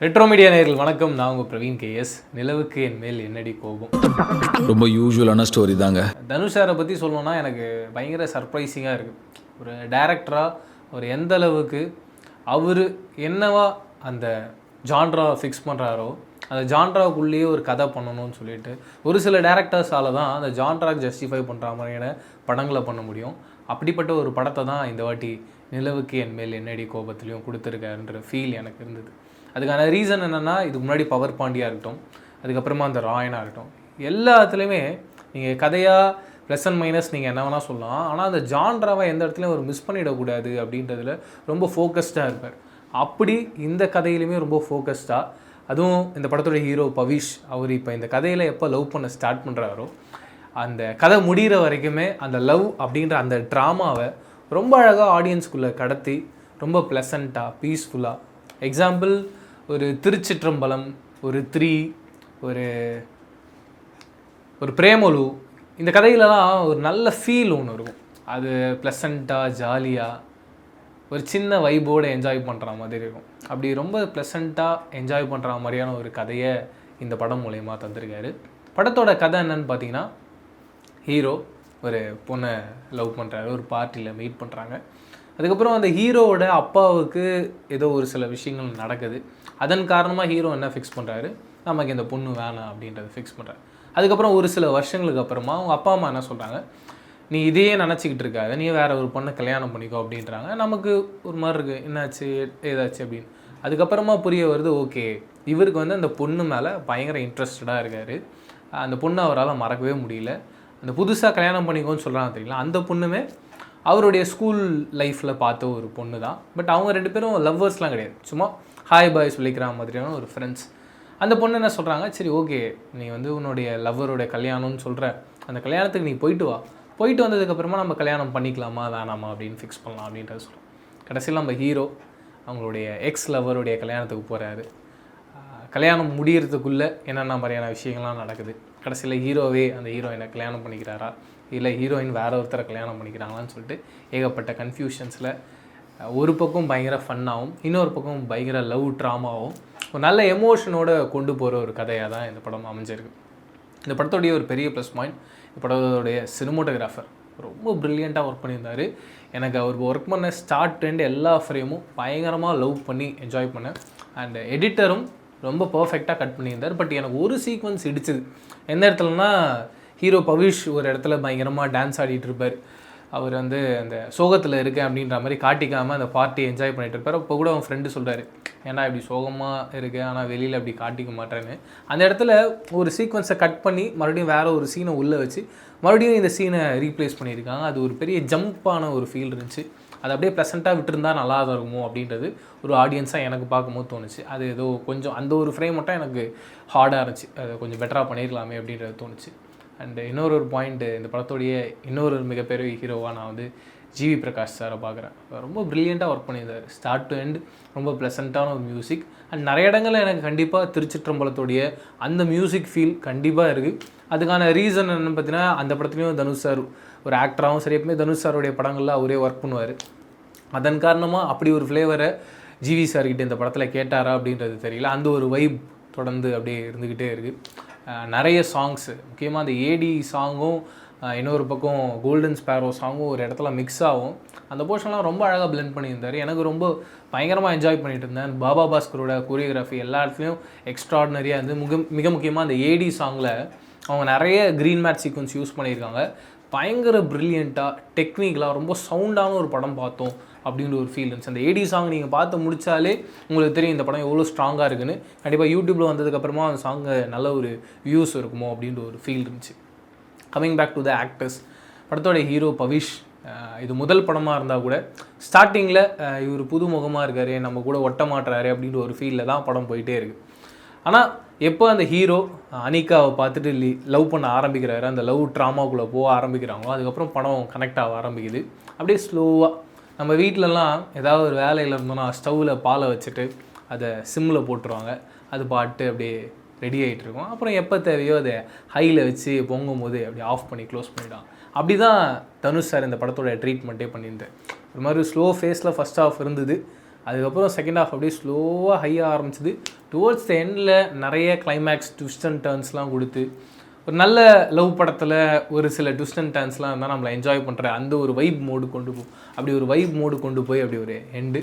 Retro media நேயர்கள் வணக்கம். நான் உங்கள் பிரவீன் கேஎஸ். நிலவுக்கு என் மேல் என்னடி கோபம். ரொம்ப யூஸ்வலான ஸ்டோரி தாங்க. தனுஷ் சாரை பற்றி சொல்லணும்னா எனக்கு பயங்கர சர்ப்ரைசிங்காக இருக்குது. ஒரு டைரக்டராக அவர் எந்த அளவுக்கு அவர் என்னவா அந்த ஜான்ரா ஃபிக்ஸ் பண்ணுறாரோ அந்த ஜான்ராவுக்குள்ளேயே ஒரு கதை பண்ணணும்னு சொல்லிட்டு ஒரு சில டேரக்டர்ஸால் தான் அந்த ஜான்ராக்கு ஜஸ்டிஃபை பண்ணுற மாதிரியான படங்களை பண்ண முடியும். அப்படிப்பட்ட ஒரு படத்தை தான் இந்த வாட்டி நிலவுக்கு என் மேல் என்னடி கோபத்துலேயும் கொடுத்துருக்காருன்ற ஃபீல் எனக்கு இருந்தது. அதுக்கான ரீசன் என்னென்னா, இதுக்கு முன்னாடி பவர் பாண்டியாக இருக்கட்டும், அதுக்கப்புறமா அந்த ராயனாக இருக்கட்டும், எல்லாத்துலேயுமே நீங்கள் கதையாக ப்ளஸ் அண்ட் மைனஸ் நீங்கள் என்ன வேணால் சொல்லலாம். ஆனால் அந்த ஜான்ராவை எந்த இடத்துலையும் ஒரு மிஸ் பண்ணிடக்கூடாது அப்படின்றதுல ரொம்ப ஃபோக்கஸ்டாக இருப்பார். அப்படி இந்த கதையிலையுமே ரொம்ப ஃபோக்கஸ்டாக, அதுவும் இந்த படத்தோட ஹீரோ பவிஷ் அவர் இப்போ இந்த கதையில் எப்போ லவ் பண்ண ஸ்டார்ட் பண்ணுறாரோ அந்த கதை முடிகிற வரைக்குமே அந்த லவ் அப்படின்ற அந்த ட்ராமாவை ரொம்ப அழகாக ஆடியன்ஸ்குள்ளே கடத்தி ரொம்ப ப்ளசண்ட்டாக பீஸ்ஃபுல்லாக, எக்ஸாம்பிள் ஒரு திருச்சிற்றம்பலம், ஒரு 3, ஒரு பிரேமலு, இந்த கதையிலலாம் ஒரு நல்ல ஃபீல் ஒன்று இருக்கும். அது ப்ளசண்ட்டாக ஜாலியாக ஒரு சின்ன வைபோடு என்ஜாய் பண்ணுற மாதிரி இருக்கும். அப்படி ரொம்ப ப்ளசண்ட்டாக என்ஜாய் பண்ணுற மாதிரியான ஒரு கதையை இந்த படம் மூலயமா தந்திருக்காரு. படத்தோட கதை என்னன்னு பார்த்தீங்கன்னா, ஹீரோ ஒரு பொண்ணை லவ் பண்ணுறாரு, ஒரு பார்ட்டியில் மீட் பண்ணுறாங்க. அதுக்கப்புறம் அந்த ஹீரோவோட அப்பாவுக்கு ஏதோ ஒரு சில விஷயங்கள் நடக்குது. அதன் காரணமாக ஹீரோ என்ன ஃபிக்ஸ் பண்ணுறாரு, நமக்கு இந்த பொண்ணு வேணாம் அப்படின்றத ஃபிக்ஸ் பண்ணுறாரு. அதுக்கப்புறம் ஒரு சில வருஷங்களுக்கு அப்புறமா அவங்க அப்பா அம்மா என்ன சொல்கிறாங்க, நீ இதையே நினச்சிக்கிட்டு இருக்காது, நீ வேறு ஒரு பொண்ணை கல்யாணம் பண்ணிக்கோ அப்படின்றாங்க. நமக்கு ஒரு மாதிரி இருக்குது, என்னாச்சு ஏதாச்சு அப்படின்னு. அதுக்கப்புறமா புரிய வருது, ஓகே இவருக்கு வந்து அந்த பொண்ணு மேலே பயங்கர இன்ட்ரெஸ்டடாக இருக்கார். அந்த பொண்ணை அவரால் மறக்கவே முடியல. அந்த புதுசாக கல்யாணம் பண்ணிக்கோன்னு சொல்கிறாங்க தெரியுங்களா, அந்த பொண்ணுமே அவருடைய ஸ்கூல் லைஃப்பில் பார்த்த ஒரு பொண்ணு தான். பட் அவங்க 2 பேரும் லவ்வர்ஸ்லாம் கிடையாது, சும்மா ஹாய் பாய் சொல்லிக்கிற மாதிரியான ஒரு ஃப்ரெண்ட்ஸ். அந்த பொண்ணு என்ன சொல்கிறாங்க, சரி ஓகே நீ வந்து உன்னுடைய லவ்வருடைய கல்யாணம்னு சொல்கிற, அந்த கல்யாணத்துக்கு நீ போயிட்டு வா, போயிட்டு வந்ததுக்கப்புறமா நம்ம கல்யாணம் பண்ணிக்கலாமா வேணாமா அப்படின்னு ஃபிக்ஸ் பண்ணலாம் அப்படின்றத சொல்கிறோம். கடைசியில் நம்ம ஹீரோ அவங்களுடைய எக்ஸ் லவ்வருடைய கல்யாணத்துக்கு போகிறாரு. கல்யாணம் முடிகிறதுக்குள்ளே என்னென்ன மாதிரியான விஷயங்கள்லாம் நடக்குது. கடைசியில் ஹீரோவே அந்த ஹீரோயினை கல்யாணம் பண்ணிக்கிறாரா, இல்லை ஹீரோயின் வேற ஒருத்தரை கல்யாணம் பண்ணிக்கிறாங்களான்னு சொல்லிட்டு ஏகப்பட்ட கன்ஃபியூஷன்ஸில் ஒரு பக்கம் பயங்கர ஃபன்னாகவும் இன்னொரு பக்கம் பயங்கர லவ் ட்ராமாவும் ஒரு நல்ல எமோஷனோடு கொண்டு போகிற ஒரு கதையாக தான் இந்த படம் அமைஞ்சிருக்கு. இந்த படத்தோடைய ஒரு பெரிய ப்ளஸ் பாயிண்ட், இந்த படத்தோடைய சினிமோட்டோகிராஃபர் ரொம்ப ப்ரில்லியண்ட்டாக ஒர்க் பண்ணியிருந்தார். எனக்கு அவர் ஒர்க் பண்ண ஸ்டார்ட் டு எண்ட் எல்லா ஃப்ரேமும் பயங்கரமாக லவ் பண்ணி என்ஜாய் பண்ணேன். அண்ட் எடிட்டரும் ரொம்ப பர்ஃபெக்டாக கட் பண்ணியிருந்தார். பட் எனக்கு ஒரு சீக்வன்ஸ் இடிச்சுது. எந்த இடத்துலனா, ஹீரோ பவிஷ் ஒரு இடத்துல பயங்கரமாக டான்ஸ் ஆடிட்டு இருப்பார். அவர் வந்து அந்த சோகத்தில் இருக்கேன் அப்படின்ற மாதிரி காட்டிக்காமல் அந்த பார்ட்டியை என்ஜாய் பண்ணிகிட்டு இருப்பார். அப்போ கூட அவன் ஃப்ரெண்டு சொல்கிறாரு, ஏன்னா இப்படி சோகமாக இருக்கேன் ஆனால் வெளியில் அப்படி காட்டிக்க மாட்டேன்னு. அந்த இடத்துல ஒரு சீக்வன்ஸை கட் பண்ணி மறுபடியும் வேறு ஒரு சீனை உள்ளே வச்சு மறுபடியும் இந்த சீனை ரீப்ளேஸ் பண்ணியிருக்காங்க. அது ஒரு பெரிய ஜம்ப்பான ஒரு ஃபீல் இருந்துச்சு. அது அப்படியே ப்ளசண்ட்டாக விட்டுருந்தா நல்லா தான் இருக்குமோ அப்படின்றது ஒரு ஆடியன்ஸாக எனக்கு பார்க்கும்போது தோணுச்சு. அது ஏதோ கொஞ்சம் அந்த ஒரு ஃப்ரேம் மட்டும் எனக்கு ஹார்டாக இருந்துச்சு, அதை கொஞ்சம் பெட்டராக பண்ணியிருக்கலாமே அப்படின்றது தோணுச்சு. அண்டு இன்னொரு பாயிண்ட்டு, இந்த படத்தோடைய இன்னொரு மிகப்பெரிய ஹீரோவாக நான் வந்து ஜிவி பிரகாஷ் சாரை பார்க்குறேன். ரொம்ப ப்ரில்லியண்ட்டாக ஒர்க் பண்ணியிருந்தார். ஸ்டார்ட் டு எண்ட் ரொம்ப ப்ளசண்ட்டான ஒரு மியூசிக். அண்ட் நிறைய இடங்களில் எனக்கு கண்டிப்பாக திருச்சிற்றம்பலத்தோடைய அந்த மியூசிக் ஃபீல் கண்டிப்பாக இருக்குது. அதுக்கான ரீசன் என்னென்னு பார்த்தீங்கன்னா, அந்த படத்துலேயும் தனுஷ் சார் ஒரு ஆக்டராகவும் சரி, எப்பவுமே தனுஷ் சாருடைய படங்களில் அவரே ஒர்க் பண்ணுவார். அதன் காரணமாக அப்படி ஒரு ஃப்ளேவரை ஜிவி சார்கிட்ட இந்த படத்தில் கேட்டாரா அப்படின்றது தெரியல. அந்த ஒரு வைப் தொடர்ந்து அப்படியே இருந்துக்கிட்டே இருக்குது. நிறைய சாங்ஸு, முக்கியமாக அந்த ஏடி சாங்கும் இன்னொரு பக்கம் கோல்டன் ஸ்பேரோ சாங்கும் ஒரு இடத்துல மிக்ஸ் ஆகும். அந்த போர்ஷன்லாம் ரொம்ப அழகாக பிளெண்ட் பண்ணியிருந்தார். எனக்கு ரொம்ப பயங்கரமாக என்ஜாய் பண்ணிகிட்டு இருந்தேன். பாபா பாஸ்கரோட கொரியோகிராஃபி எல்லா இடத்துலையும் எக்ஸ்ட்ராடினரியாக இருந்து மிக முக்கியமாக அந்த ஏடி சாங்கில் அவங்க நிறைய க்ரீன் மேட் சீக்வன்ஸ் யூஸ் பண்ணியிருக்காங்க. பயங்கர ப்ரில்லியண்ட்டாக டெக்னிக்கலாக ரொம்ப சவுண்டான ஒரு படம் பார்த்தோம் அப்படின்ற ஒரு ஃபீல் இருந்துச்சு. அந்த ஏடி சாங் நீங்கள் பார்த்து முடித்தாலே உங்களுக்கு தெரியும் இந்த படம் எவ்வளோ ஸ்ட்ராங்காக இருக்குன்னு. கண்டிப்பாக யூடியூப்பில் வந்ததுக்கப்புறமா அந்த சாங்கு நல்ல ஒரு வியூஸ் இருக்குமோ அப்படின்ற ஒரு ஃபீல் இருந்துச்சு. Coming back to the actors, படத்தோட ஹீரோ பவிஷ் இது முதல் படமாக இருந்தால் கூட ஸ்டார்டிங்கில் இவர் புது முகமாக இருக்கார், நம்ம கூட ஒட்ட மாட்டுறாரு அப்படின்ற ஒரு ஃபீலில் தான் படம் போயிட்டே இருக்குது. ஆனால் எப்போ அந்த ஹீரோ அனிகாவை பார்த்துட்டு லவ் பண்ண ஆரம்பிக்கிறாரு, அந்த லவ் ட்ராமாக்குள்ளே போக ஆரம்பிக்கிறாங்களோ அதுக்கப்புறம் படம் கனெக்ட் ஆக ஆரம்பிக்குது. அப்படியே ஸ்லோவாக நம்ம வீட்டிலலாம் ஏதாவது ஒரு வேலையில் இருந்தோன்னா ஸ்டவ்வில் பாலை வச்சுட்டு அதை சிம்மில் போட்டுருவாங்க, அது பாட்டு அப்படியே ரெடி ஆகிட்டு இருக்கும். அப்புறம் எப்போ தேவையோ அதை ஹையில் வச்சு பொங்கும் போது அப்படியே ஆஃப் பண்ணி க்ளோஸ் பண்ணிவிடுவாங்க. அப்படி தான் தனுஷ் சார் இந்த படத்தோட ட்ரீட்மெண்ட்டே பண்ணியிருந்தேன். ஒரு மாதிரி ஸ்லோ ஃபேஸில் ஃபஸ்ட் ஹாஃப் இருந்தது, அதுக்கப்புறம் செகண்ட் ஹாஃப் அப்படியே ஸ்லோவாக ஹையாக ஆரம்பிச்சிது. டுவோர்ட்ஸ் த எண்டில் நிறைய கிளைமேக்ஸ் ட்விஸ்ட் அண்ட் டர்ன்ஸ்லாம் கொடுத்து ஒரு நல்ல லவ் படத்தில் ஒரு சில ட்விஸ்ட் அண்ட் டர்ன்ஸ்லாம் இருந்தால் நம்மளை என்ஜாய் பண்ணுற அந்த ஒரு வைப் மோடு கொண்டு போகும். அப்படி ஒரு வைப் மோடு கொண்டு போய் அப்படி ஒரு எண்டு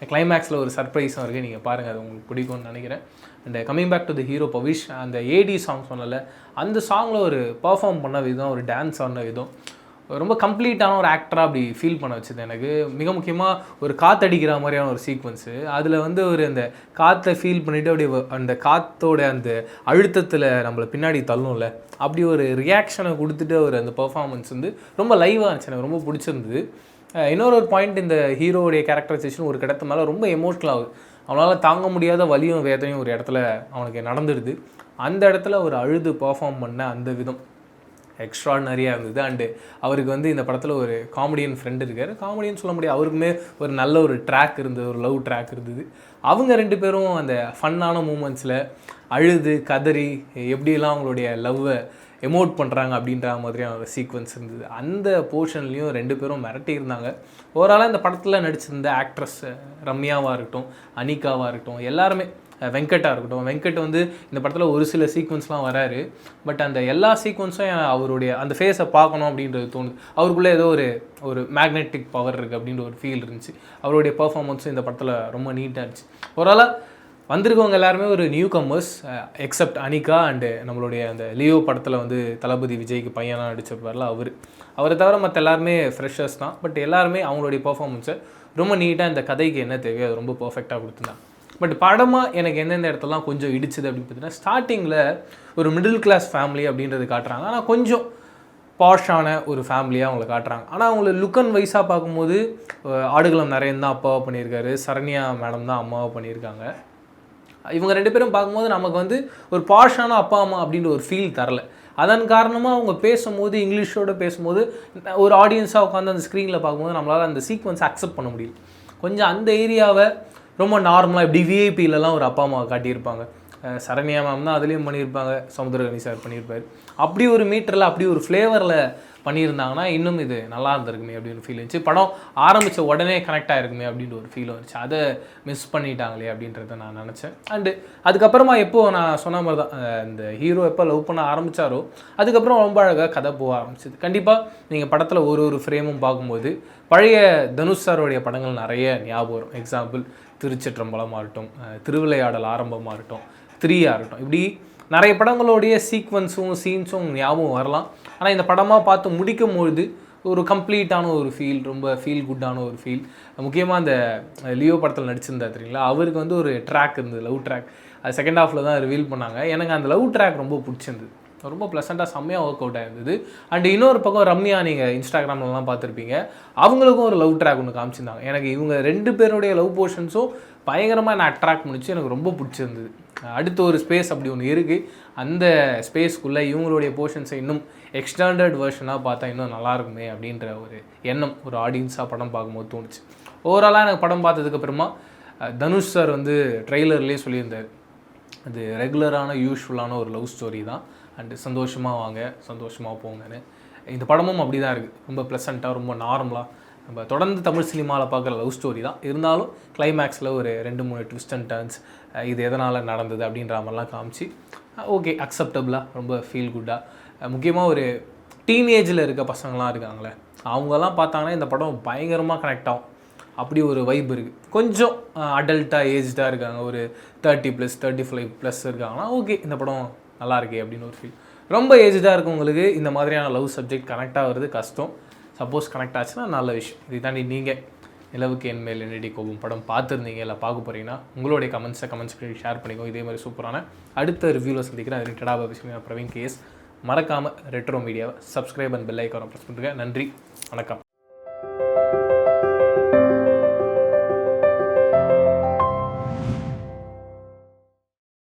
கிளைமேக்ஸில் ஒரு சர்ப்ரைஸும் இருக்குது. நீங்கள் பாருங்கள், அது உங்களுக்கு பிடிக்கும்னு நினைக்கிறேன். And coming back to the hero Pavish, அந்த ஏடி சாங் சொன்னல, அந்த சாங்கில் ஒரு பர்ஃபார்ம் பண்ண விதம், ஒரு டான்ஸ் ஆடின விதம் ரொம்ப கம்ப்ளீட்டான ஒரு ஆக்டராக அப்படி ஃபீல் பண்ண வச்சுது எனக்கு. மிக முக்கியமாக ஒரு காற்றடிக்கிற மாதிரியான ஒரு சீக்வன்ஸு, அதில் வந்து ஒரு அந்த காற்றை ஃபீல் பண்ணிவிட்டு அப்படியே அந்த காற்றோட அந்த அழுத்தத்தில் நம்மளை பின்னாடி தள்ளும்ல, அப்படி ஒரு ரியாக்ஷனை கொடுத்துட்டு ஒரு அந்த பர்ஃபார்மன்ஸ் வந்து ரொம்ப லைவாக இருந்துச்சு. எனக்கு ரொம்ப பிடிச்சிருந்தது. இன்னொரு பாயிண்ட், இந்த ஹீரோடைய கேரக்டரைசேஷன் ஒரு கிடத்து மேலே ரொம்ப எமோஷ்னல் ஆகுது. அவனால் தாங்க முடியாத வலியும் வேதனையும் ஒரு இடத்துல அவனுக்கு நடந்துடுது. அந்த இடத்துல ஒரு அழுது பர்ஃபார்ம் பண்ண அந்த விதம் எக்ஸ்ட்ராடினரியாக இருந்தது. அண்டு அவருக்கு வந்து இந்த படத்தில் ஒரு காமெடியன் ஃப்ரெண்டு இருக்கார். காமெடியன் சொல்ல முடியாது, அவருக்குமே ஒரு நல்ல ஒரு ட்ராக் இருந்தது, ஒரு லவ் ட்ராக் இருந்தது. அவங்க ரெண்டு பேரும் அந்த ஃபன்னான மூமெண்ட்ஸில் அழுது கதறி எப்படியெல்லாம் அவங்களுடைய லவ்வை எமோட் பண்ணுறாங்க அப்படின்ற மாதிரியான ஒரு சீக்வன்ஸ் இருந்தது. அந்த போர்ஷன்லேயும் ரெண்டு பேரும் மிரட்டியிருந்தாங்க. ஓவராலாக இந்த படத்தில் நடிச்சிருந்த ஆக்ட்ரஸ் ரம்யாவாக இருக்கட்டும், அனிகாவாக இருக்கட்டும், எல்லாருமே, வெங்கட்டாக இருக்கட்டும், வெங்கட் வந்து இந்த படத்தில் ஒரு சில சீக்வன்ஸ்லாம் வராரு. பட் அந்த எல்லா சீக்வன்ஸும் அவருடைய அந்த ஃபேஸை பார்க்கணும் அப்படின்றது தோணுது. அவருக்குள்ளே ஏதோ ஒரு மேக்னெட்டிக் பவர் இருக்குது அப்படின்ற ஒரு ஃபீல் இருந்துச்சு. அவருடைய பர்ஃபார்மன்ஸும் இந்த படத்தில் ரொம்ப நீட்டாக இருந்துச்சு. ஓவராலாக வந்திருக்கவங்க எல்லாருமே ஒரு new comers, accept Anika and நம்மளுடைய அந்த லியோ படத்தில் வந்து தளபதி விஜய்க்கு பையனாக நடிச்சிருப்பார்ல அவரை தவிர மற்ற எல்லாருமே ஃப்ரெஷர்ஸ் தான். பட் எல்லாருமே அவங்களுடைய பர்ஃபார்மன்ஸை ரொம்ப நீட்டாக இந்த கதைக்கு என்ன தேவையோ அது ரொம்ப பர்ஃபெக்டாக கொடுத்துருந்தாங்க. பட் படமாக எனக்கு எந்தெந்த இடத்துலலாம் கொஞ்சம் இடிச்சுது அப்படின்னு பார்த்தீங்கன்னா, ஸ்டார்டிங்கில் ஒரு மிடில் கிளாஸ் ஃபேமிலி அப்படின்றது காட்டுறாங்க. ஆனால் கொஞ்சம் பாஷான ஒரு ஃபேமிலியாக அவங்கள காட்டுறாங்க. ஆனால் அவங்கள லுக் அண்ட் வைஸாக பார்க்கும்போது ஆடுகளம் நிறைய தான் அப்பாவை பண்ணியிருக்காரு, சரண்யா மேடம் தான் அம்மாவை பண்ணியிருக்காங்க. இவங்க ரெண்டு பேரும் பார்க்கும்போது நமக்கு வந்து ஒரு பாஷான அப்பா அம்மா அப்படின்ற ஒரு ஃபீல் தரல. அதன் காரணமாக அவங்க பேசும்போது, இங்கிலீஷோடு பேசும்போது ஒரு ஆடியன்ஸாக உட்காந்து அந்த ஸ்க்ரீனில் பார்க்கும்போது நம்மளால் அந்த சீக்வன்ஸ் அக்செப்ட் பண்ண முடியல. கொஞ்சம் அந்த ஏரியாவை ரொம்ப நார்மலாக இப்படி விஐபியிலலாம் ஒரு அப்பா அம்மாவை காட்டியிருப்பாங்க. சரண்யா மேம் தான் அதுலேயும் பண்ணியிருப்பாங்க, சமுத்திரகனி சார் பண்ணியிருப்பார். அப்படி ஒரு மீட்டரில் அப்படி ஒரு ஃப்ளேவரில் பண்ணியிருந்தாங்கன்னா இன்னும் இது நல்லா இருந்திருக்குமே அப்படின்னு ஃபீல் இருந்துச்சு. படம் ஆரம்பித்த உடனே கனெக்ட் ஆகிருக்குமே அப்படின்ற ஒரு ஃபீல் வந்துச்சு. அதை மிஸ் பண்ணிட்டாங்களே அப்படின்றத நான் நினச்சேன். அண்டு அதுக்கப்புறமா எப்போது நான் சொன்ன மாதிரி தான், இந்த ஹீரோ எப்போ லவ் பண்ண ஆரம்பித்தாரோ அதுக்கப்புறம் ரொம்ப அழகாக கதை போக ஆரம்பிச்சிது. கண்டிப்பாக நீங்கள் படத்தில் ஒரு ஃப்ரேமும் பார்க்கும்போது பழைய தனுஷ் சாரோடைய படங்கள் நிறைய ஞாபகம் வரும். எக்ஸாம்பிள் திருச்சிற்றம்பலமாக இருக்கட்டும், திருவிளையாடல் ஆரம்பமாக இருக்கட்டும், 3 இருக்கட்டும், இப்படி நிறைய படங்களுடைய சீக்வன்ஸும் சீன்ஸும் ஞாபகம் வரலாம். ஆனால் இந்த படமாக பார்த்து முடிக்கும்பொழுது ஒரு கம்ப்ளீட்டான ஒரு ஃபீல், ரொம்ப ஃபீல் குட்டான ஒரு ஃபீல். முக்கியமாக அந்த லியோ படத்தில் நடிச்சிருந்தா தெரியுங்களா, அவருக்கு வந்து ஒரு ட்ராக் இருந்தது, லவ் ட்ராக். அது செகண்ட் ஹாஃபில் தான் ரிவீல் பண்ணாங்க. எனக்கு அந்த லவ் ட்ராக் ரொம்ப பிடிச்சிருந்தது, ரொம்ப ப்ளசண்ட்டாக செம்மையாக ஒர்க் அவுட் ஆகிருந்தது. அண்ட் இன்னொரு பக்கம் ரம்யா, நீங்கள் இன்ஸ்டாகிராம்லலாம் பார்த்துருப்பீங்க, அவங்களுக்கும் ஒரு லவ் ட்ராக் ஒன்று காமிச்சிருந்தாங்க. எனக்கு இவங்க ரெண்டு பேருடைய லவ் போர்ஷன்ஸும் பயங்கரமாக நான் அட்ராக்ட் பண்ணிச்சு, எனக்கு ரொம்ப பிடிச்சிருந்தது. அடுத்த ஒரு ஸ்பேஸ் அப்படி ஒன்று இருக்குது, அந்த ஸ்பேஸ்க்குள்ளே இவங்களுடைய போர்ஷன்ஸை இன்னும் எக்ஸ்டாண்டர்ட் வெர்ஷனாக பார்த்தா இன்னும் நல்லாயிருக்குமே அப்படின்ற ஒரு எண்ணம் ஒரு ஆடியன்ஸாக படம் பார்க்கும்போது தோணுச்சு. ஓவராலாக எனக்கு படம் பார்த்ததுக்கப்புறமா தனுஷ் சார் வந்து ட்ரெய்லர்லேயே சொல்லியிருந்தார், அது ரெகுலரான யூஸ்ஃபுல்லான ஒரு லவ் ஸ்டோரி தான், அண்டு சந்தோஷமாக வாங்க சந்தோஷமாக போங்கன்னு. இந்த படமும் அப்படி தான் இருக்குது, ரொம்ப ப்ளசண்ட்டாக, ரொம்ப நார்மலாக நம்ம தொடர்ந்து தமிழ் சினிமாவில் பார்க்குற லவ் ஸ்டோரி தான். இருந்தாலும் கிளைமேக்ஸில் ஒரு 2-3 ட்விஸ்ட் அண்ட் டர்ன்ஸ், இது எதனால் நடந்தது அப்படின்ற மாதிரிலாம் காமிச்சு ஓகே அக்செப்டபுளாக, ரொம்ப ஃபீல் குட்டாக. முக்கியமாக ஒரு டீனேஜில் இருக்க பசங்களாம் இருக்காங்களே, அவங்கெல்லாம் பார்த்தாங்கன்னா இந்த படம் பயங்கரமாக கனெக்ட் ஆகும். அப்படி ஒரு வைப் இருக்குது. கொஞ்சம் அடல்ட்டாக ஏஜ்டாக இருக்காங்க, ஒரு 30+, 35+ இருக்காங்கன்னா ஓகே இந்த படம் நல்லா இருக்கே அப்படின்னு ஒரு ஃபீல். ரொம்ப ஏஜ்டாக இருக்கவங்களுக்கு இந்த மாதிரியான லவ் சப்ஜெக்ட் கனெக்ட் ஆகிறது கஷ்டம். சப்போஸ் கனெக்ட் ஆச்சுன்னா நல்ல விஷயம். இதை தாண்டி நீங்கள் நிலவுக்கு என் மேல் என்னடி கோபம் படம் பார்த்துருந்தீங்க இல்லை பார்க்க போகிறீங்கன்னா உங்களுடைய கமெண்ட்ஸ் பண்ணி ஷேர் பண்ணிக்கோ. இதே மாதிரி சூப்பரான அடுத்த ரிவ்யூவில் சந்திக்கிறேன். அது ரிலேட்டடாக பேசுகிறேன். பிரவீன் கேஎஸ். மறக்காமல் ரெட்ரோ மீடியாவை சப்ஸ்கிரைப் அண்ட் பெல் ஐக்கானை ப்ரெஸ் பண்ணுங்க. நன்றி, வணக்கம்.